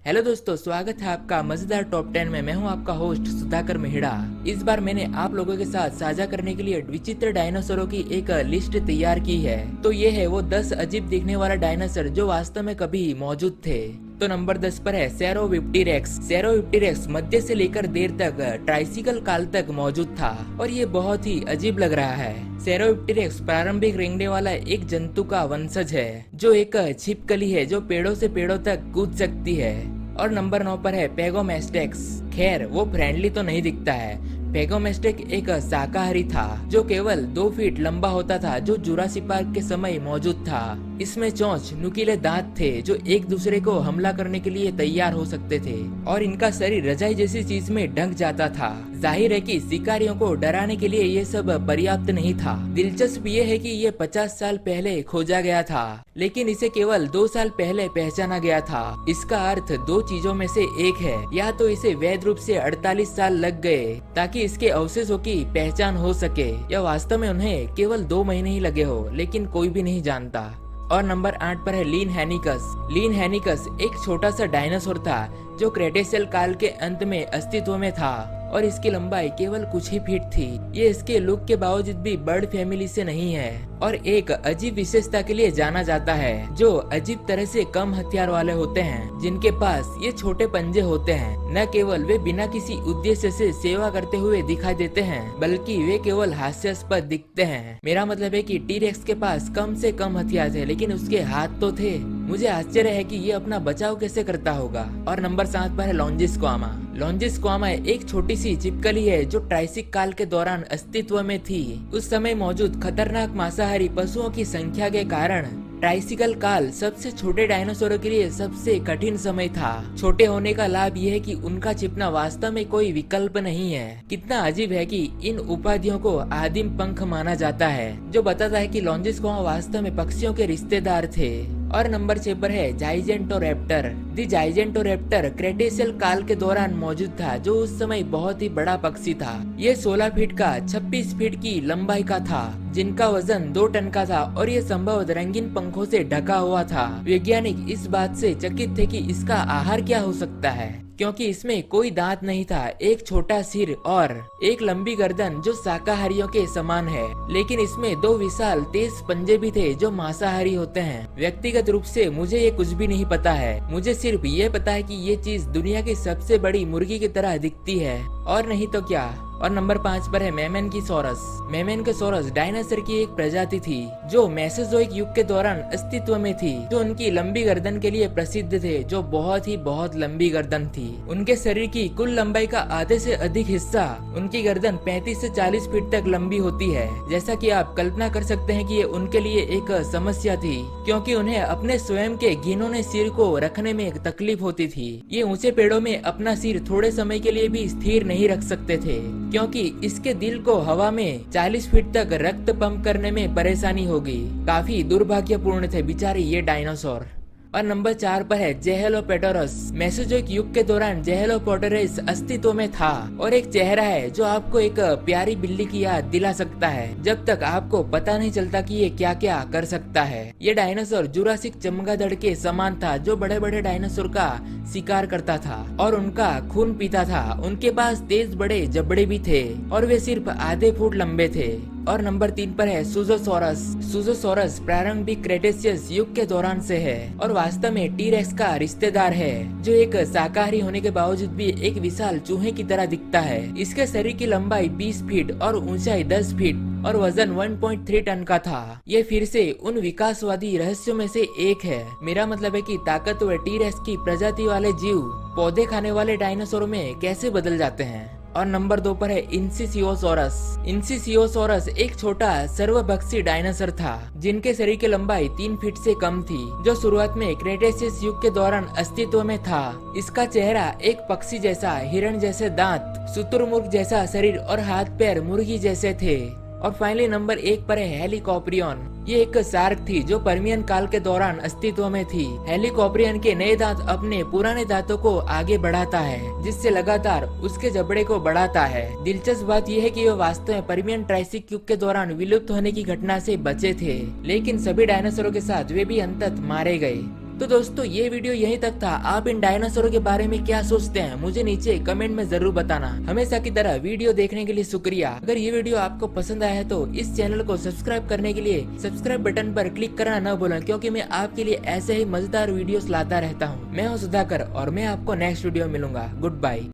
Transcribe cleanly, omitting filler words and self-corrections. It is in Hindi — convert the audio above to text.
हेलो दोस्तों, स्वागत है आपका मजेदार टॉप 10 में। मैं हूं आपका होस्ट सुधाकर मेहड़ा। इस बार मैंने आप लोगों के साथ साझा करने के लिए विचित्र डायनासोरों की एक लिस्ट तैयार की है। तो ये है वो 10 अजीब दिखने वाला डायनासोर जो वास्तव में कभी मौजूद थे। तो नंबर 10 पर है सेरोविप्टेरेक्स। सेरोविप्टेरेक्स मध्य से लेकर देर तक ट्राइसिकल काल तक मौजूद था और ये बहुत ही अजीब लग रहा है। सेरोविप्टेरेक्स प्रारंभिक रेंगने वाला एक जंतु का वंशज है जो एक छिपकली है जो पेड़ों से पेड़ों तक कूद सकती है। और नंबर 9 पर है पेगोमेस्टेक्स। खैर वो फ्रेंडली तो नहीं दिखता है। पेगोमेस्टेक एक शाकाहारी था जो केवल 2 फीट लंबा होता था, जो जुरासिक पार्क के समय मौजूद था। इसमें चोंच नुकीले दांत थे जो एक दूसरे को हमला करने के लिए तैयार हो सकते थे और इनका शरीर रजाई जैसी चीज में ढक जाता था। जाहिर है कि शिकारियों को डराने के लिए ये सब पर्याप्त नहीं था। दिलचस्प ये है कि ये 50 साल पहले खोजा गया था, लेकिन इसे केवल 2 साल पहले पहचाना गया था। इसका अर्थ 2 चीजों में से एक है, या तो इसे वैध रूप से 48 साल लग गए ताकि इसके अवशेषों की पहचान हो सके, या वास्तव में उन्हें केवल 2 महीने ही लगे हो, लेकिन कोई भी नहीं जानता। और नंबर 8 पर है लीन हैनिकस। लीन हैनिकस एक छोटा सा डायनासोर था जो क्रेटेशियल काल के अंत में अस्तित्व में था और इसकी लंबाई केवल कुछ ही फीट थी। ये इसके लुक के बावजूद भी बर्ड फैमिली से नहीं है और एक अजीब विशेषता के लिए जाना जाता है, जो अजीब तरह से कम हथियार वाले होते हैं, जिनके पास ये छोटे पंजे होते हैं। न केवल वे बिना किसी उद्देश्य से सेवा करते हुए दिखाई देते हैं, बल्कि वे केवल हास्यास्पद दिखते हैं। मेरा मतलब है कि टी-रेक्स के पास कम से कम हथियार थे, लेकिन उसके हाथ तो थे। मुझे आश्चर्य है कि ये अपना बचाव कैसे करता होगा। और नंबर 7 पर है लॉन्जिस्क्वामा। लॉन्जिस्क्वामा एक छोटी सी चिपकली है जो ट्राइसिक काल के दौरान अस्तित्व में थी। उस समय मौजूद खतरनाक मांसाहारी पशुओं की संख्या के कारण ट्राइसिकल काल सबसे छोटे डायनासोरों के लिए सबसे कठिन समय था। छोटे होने का लाभ यह है कि उनका छिपना वास्तव में कोई विकल्प नहीं है। कितना अजीब है कि इन उपाधियों को आदिम पंख माना जाता है, जो बताता है कि लॉन्जिस्क्वामा वास्तव में पक्षियों के रिश्तेदार थे। और नंबर 6 पर है जाइजेंटोरैप्टर। दी जाइजेंटोरैप्टर क्रेटेशियल काल के दौरान मौजूद था, जो उस समय बहुत ही बड़ा पक्षी था। ये 16 फीट का 26 फीट की लंबाई का था, जिनका वजन 2 टन का था और ये संभवतः रंगीन पंखों से ढका हुआ था। वैज्ञानिक इस बात से चकित थे कि इसका आहार क्या हो सकता है, क्योंकि इसमें कोई दांत नहीं था, एक छोटा सिर और एक लंबी गर्दन जो शाकाहारियों के समान है, लेकिन इसमें 2 विशाल तेज पंजे भी थे जो मांसाहारी होते हैं। व्यक्तिगत रूप से मुझे ये कुछ भी नहीं पता है, मुझे सिर्फ ये पता है कि ये चीज दुनिया की सबसे बड़ी मुर्गी की तरह दिखती है, और नहीं तो क्या। और नंबर 5 पर है मेमेनकीसोरस। मेमेनकीसोरस डायनासोर की एक प्रजाति थी जो मेसोजोइक युग के दौरान अस्तित्व में थी, जो उनकी लंबी गर्दन के लिए प्रसिद्ध थे, जो बहुत लंबी गर्दन थी। उनके शरीर की कुल लंबाई का आधे से अधिक हिस्सा, उनकी गर्दन 35 से 40 फीट तक लंबी होती है। जैसा कि आप कल्पना कर सकते हैं कि ये उनके लिए एक समस्या थी, क्योंकि उन्हें अपने स्वयं के घिनौने सिर को रखने में एक तकलीफ होती थी। ये ऊंचे पेड़ों में अपना सिर थोड़े समय के लिए भी स्थिर नहीं रख सकते थे, क्योंकि इसके दिल को हवा में 40 फीट तक रक्त पंप करने में परेशानी होगी। काफी दुर्भाग्यपूर्ण थे बेचारे ये डायनासोर। और नंबर 4 पर है जेहेलोपोटेरस। मेसोजोइक युग के दौरान जेहेलोपोटेरस अस्तित्व में था और एक चेहरा है जो आपको एक प्यारी बिल्ली की याद दिला सकता है, जब तक आपको पता नहीं चलता कि ये क्या क्या कर सकता है। ये डायनासोर जुरासिक चमगादड़ के समान था, जो बड़े बड़े डायनासोर का शिकार करता था और उनका खून पीता था। उनके पास तेज बड़े जबड़े भी थे और वे सिर्फ आधे फुट लंबे थे। और नंबर 3 पर है सुजोसोरस। सुजोसोरस प्रारंभिक क्रेटेशियस युग के दौरान से है और वास्तव में टी-रेक्स का रिश्तेदार है, जो एक शाकाहारी होने के बावजूद भी एक विशाल चूहे की तरह दिखता है। इसके शरीर की लंबाई 20 फीट और ऊंचाई 10 फीट और वजन 1.3 टन का था। ये फिर से उन विकासवादी रहस्यों में से एक है। मेरा मतलब है कि ताकतवर टी-रेक्स की प्रजाति वाले जीव पौधे खाने वाले डायनासोरों में कैसे बदल जाते हैं। और नंबर 2 पर है इंसिसियोसोरस। इंसिसियोसोरस एक छोटा सर्वभक्षी डायनासोर था, जिनके शरीर की लंबाई 3 फीट से कम थी, जो शुरुआत में क्रेटेशियस युग के दौरान अस्तित्व में था। इसका चेहरा एक पक्षी जैसा, हिरण जैसे दांत, शुतुरमुर्ग जैसा शरीर और हाथ पैर मुर्गी जैसे थे। और फाइनली नंबर 1 पर है हेलिकॉप्रियन। ये एक शार्क थी जो पर्मियन काल के दौरान अस्तित्व में थी। हेलिकॉप्रियन के नए दांत अपने पुराने दांतों को आगे बढ़ाता है, जिससे लगातार उसके जबड़े को बढ़ाता है। दिलचस्प बात यह है कि वे वास्तव में पर्मियन ट्राइसिक युग के दौरान विलुप्त होने की घटना से बचे थे, लेकिन सभी डायनासोरों के साथ वे भी अंततः मारे गए। तो दोस्तों ये वीडियो यहीं तक था। आप इन डायनासोरों के बारे में क्या सोचते हैं मुझे नीचे कमेंट में जरूर बताना। हमेशा की तरह वीडियो देखने के लिए शुक्रिया। अगर ये वीडियो आपको पसंद आया है तो इस चैनल को सब्सक्राइब करने के लिए सब्सक्राइब बटन पर क्लिक करना न भूलें, क्योंकि मैं आपके लिए ऐसे ही मजेदार वीडियोस लाता रहता हूँ। मैं हूँ सुधाकर और मैं आपको नेक्स्ट वीडियो में मिलूंगा। Good bye.